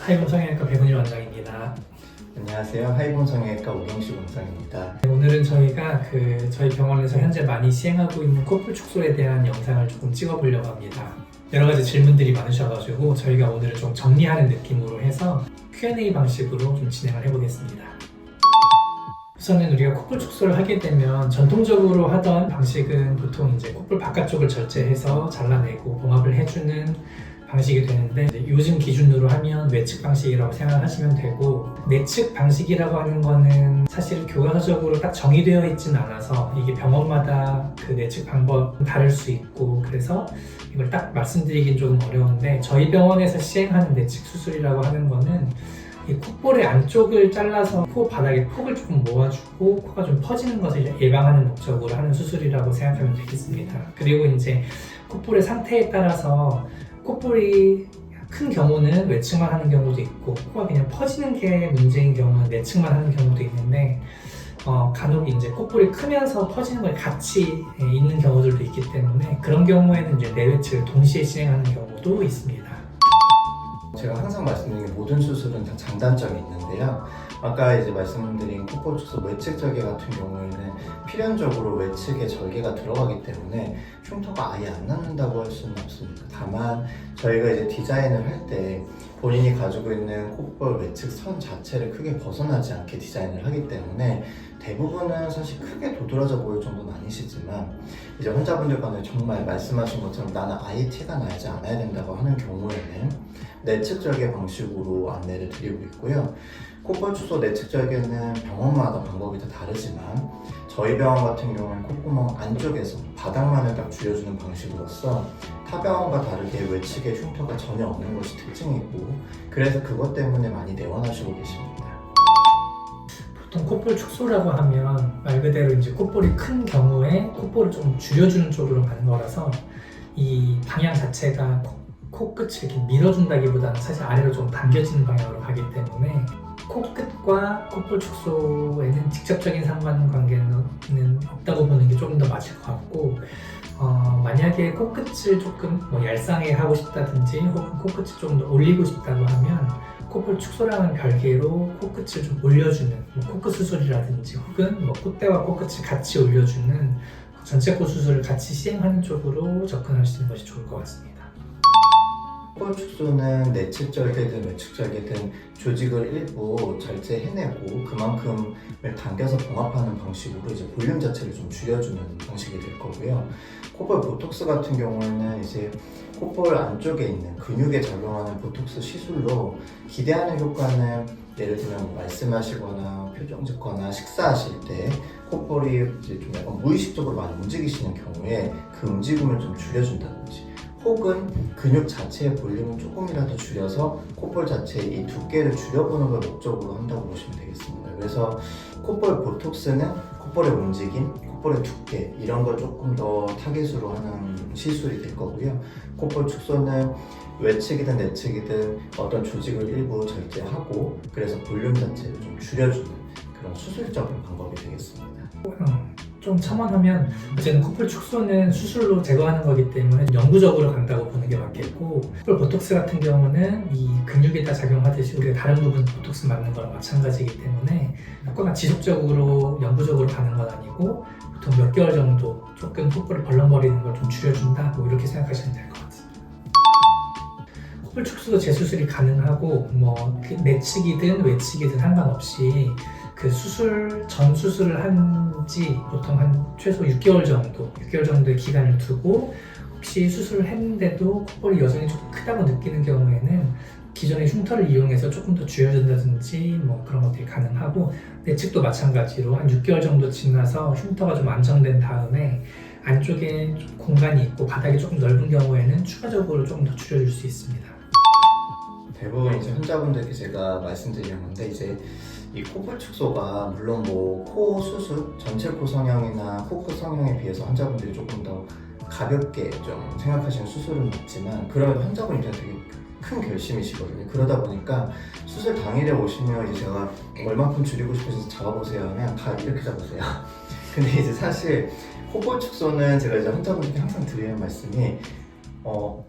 하이본 성형외과 백은일 원장입니다. 안녕하세요. 하이본 성형외과 오경식 원장입니다. 오늘은 저희가 저희 병원에서 현재 많이 시행하고 있는 코뿔 축소에 대한 영상을 조금 찍어보려고 합니다. 여러 가지 질문들이 많으셔가지고 저희가 오늘은 좀 정리하는 느낌으로 해서 Q&A 방식으로 좀 진행을 해보겠습니다. 우선은 우리가 코뿔 축소를 하게 되면 전통적으로 하던 방식은 보통 이제 코뿔 바깥쪽을 절제해서 잘라내고 봉합을 해주는 방식이 되는데, 요즘 기준으로 하면 외측 방식이라고 생각하시면 되고, 내측 방식이라고 하는 거는 사실 교과서적으로 딱 정의되어 있지는 않아서 이게 병원마다 그 내측 방법은 다를 수 있고, 그래서 이걸 딱 말씀드리긴 조금 어려운데, 저희 병원에서 시행하는 내측 수술이라고 하는 거는 이 콧볼의 안쪽을 잘라서 코 바닥에 폭을 조금 모아주고 코가 좀 퍼지는 것을 예방하는 목적으로 하는 수술이라고 생각하면 되겠습니다. 그리고 이제 콧볼의 상태에 따라서 콧볼이 큰 경우는 외측만 하는 경우도 있고, 코가 그냥 퍼지는 게 문제인 경우는 내측만 하는 경우도 있는데, 간혹 이제 콧볼이 크면서 퍼지는 걸 같이 있는 경우들도 있기 때문에 그런 경우에는 이제 내외측을 동시에 진행하는 경우도 있습니다. 제가 항상 말씀드리는 모든 수술은 다 장단점이 있는데요. 아까 이제 말씀드린 콧볼 축소 외측 절개 같은 경우에는 필연적으로 외측에 절개가 들어가기 때문에 흉터가 아예 안 남는다고 할 수는 없습니다. 다만 저희가 이제 디자인을 할 때 본인이 가지고 있는 콧볼 외측 선 자체를 크게 벗어나지 않게 디자인을 하기 때문에 대부분은 사실 크게 도드라져 보일 정도는 아니시지만, 이제 환자분들과는 정말 말씀하신 것처럼 나는 아예 티가 나지 않아야 된다고 하는 경우에는 내측 절개 방식으로 안내를 드리고 있고요. 콧볼 축소 내측 절개는 병원마다 방법이 다 다르지만 저희 병원 같은 경우는 콧구멍 안쪽에서 바닥만을 딱 줄여주는 방식으로서 타 병원과 다르게 외측에 흉터가 전혀 없는 것이 특징이고, 그래서 그것 때문에 많이 내원하시고 계십니다. 보통 콧볼 축소라고 하면 말 그대로 이제 콧볼이 큰 경우에 콧볼을 좀 줄여주는 쪽으로 가는 거라서 이 방향 자체가 코끝을 이렇게 밀어준다기보다는 사실 아래로 좀 당겨지는 방향으로 가기 때문에 코끝과 콧볼 축소에는 직접적인 상관관계는 없다고 보는 게 조금 더 맞을 것 같고, 만약에 코끝을 조금 얄쌍하게 하고 싶다든지 혹은 코끝을 좀 더 올리고 싶다고 하면 콧볼 축소랑은 별개로 코끝을 좀 올려주는 코끝 수술이라든지 혹은 콧대와 코끝을 같이 올려주는 전체 코 수술을 같이 시행하는 쪽으로 접근하시는 것이 좋을 것 같습니다. 콧볼 축소는 내측 절개든 외측 절개든 조직을 일부 절제해내고 그만큼을 당겨서 봉합하는 방식으로 이제 볼륨 자체를 좀 줄여주는 방식이 될 거고요. 콧볼 보톡스 같은 경우에는 이제 콧볼 안쪽에 있는 근육에 작용하는 보톡스 시술로 기대하는 효과는, 예를 들면 말씀하시거나 표정 짓거나 식사하실 때 콧볼이 이제 좀 약간 무의식적으로 많이 움직이시는 경우에 그 움직임을 좀 줄여준다든지, 혹은 근육 자체의 볼륨을 조금이라도 줄여서 콧볼 자체의 이 두께를 줄여보는 걸 목적으로 한다고 보시면 되겠습니다. 그래서 콧볼 보톡스는 콧볼의 움직임, 콧볼의 두께 이런 걸 조금 더 타겟으로 하는 시술이 될 거고요. 콧볼 축소는 외측이든 내측이든 어떤 조직을 일부 절제하고 그래서 볼륨 자체를 좀 줄여주는 그런 수술적인 방법이 되겠습니다. 좀 첨언하면 어쨌든 콧볼 축소는 수술로 제거하는 거기 때문에 영구적으로 간다고 보는 게 맞겠고, 콧볼 보톡스 같은 경우는 이 근육에다 작용하듯이 우리가 다른 부분 보톡스 맞는 거랑 마찬가지이기 때문에 효과가 지속적으로 영구적으로 가는 건 아니고 보통 몇 개월 정도 조금 콧볼을 벌렁거리는 걸 좀 줄여준다, 이렇게 생각하시면 될 것 같습니다. 콧볼 축소도 재수술이 가능하고 내측이든 외측이든 상관없이 그 전 수술을 한 지 보통 한 최소 6개월 정도의 기간을 두고, 혹시 수술을 했는데도 콧볼이 여전히 조금 크다고 느끼는 경우에는 기존의 흉터를 이용해서 조금 더 줄여준다든지 그런 것들이 가능하고, 내측도 마찬가지로 한 6개월 정도 지나서 흉터가 좀 안정된 다음에 안쪽에 좀 공간이 있고 바닥이 조금 넓은 경우에는 추가적으로 조금 더 줄여줄 수 있습니다. 대부분 이제 환자분들께 제가 말씀드리는 건데, 이제 이 콧볼 축소가 물론 코 수술, 전체 코 성형이나 코끝 성형에 비해서 환자분들이 조금 더 가볍게 좀 생각하시는 수술은 있지만, 그러면 환자분이 되게 큰 결심이시거든요. 그러다 보니까 수술 당일에 오시면 이제 제가 얼만큼 줄이고 싶으셔서 잡아보세요 하면 다 이렇게 잡으세요. 근데 이제 사실 콧볼 축소는 제가 이제 환자분들께 항상 드리는 말씀이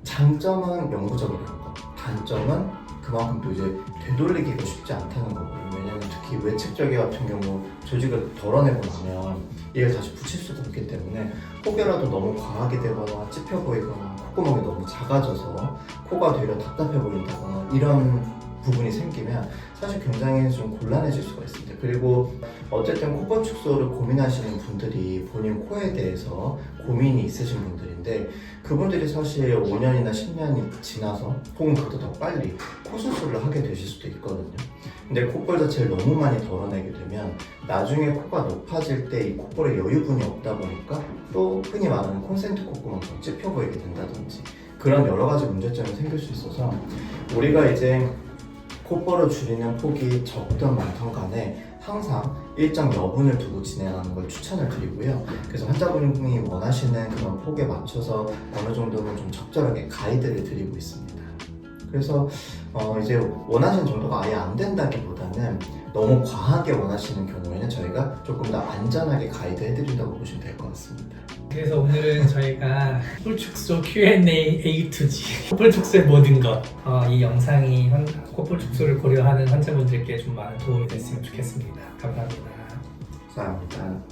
장점은 영구적이라는 거, 단점은 그만큼 또 이제 되돌리기가 쉽지 않다는 거거든요. 왜냐면 특히 외측절개 같은 경우 조직을 덜어내고 나면 이를 다시 붙일 수가 없기 때문에 혹여라도 너무 과하게 되거나 찝혀 보이거나 콧구멍이 너무 작아져서 코가 되려 답답해 보인다거나 이런 부분이 생기면 사실 굉장히 좀 곤란해질 수가 있습니다. 그리고 어쨌든 콧볼 축소를 고민하시는 분들이 본인 코에 대해서 고민이 있으신 분들인데 그분들이 사실 5년이나 10년이 지나서 혹은 그보다 더 빨리 코 수술을 하게 되실 수도 있거든요. 근데 콧볼 자체를 너무 많이 덜어내게 되면 나중에 코가 높아질 때 이 콧볼에 여유분이 없다 보니까 또 흔히 말하는 콘센트 콧구멍처럼 찝혀 보이게 된다든지 그런 여러 가지 문제점이 생길 수 있어서 우리가 이제 콧볼을 줄이는 폭이 적든 많든 간에 항상 일정 여분을 두고 진행하는 걸 추천을 드리고요. 그래서 환자분이 원하시는 그런 폭에 맞춰서 어느 정도는 좀 적절하게 가이드를 드리고 있습니다. 그래서 이제 원하시는 정도가 아예 안 된다기보다는 너무 과하게 원하시는 경우에는 저희가 조금 더 안전하게 가이드 해드린다고 보시면 될 것 같습니다. 그래서 오늘은 저희가 콧볼 축소 Q&A A to G 콧볼 축소의 모든 것 이 영상이 콧볼 축소를 고려하는 환자분들께 좀 많은 도움이 됐으면 좋겠습니다. 감사합니다. 감사합니다.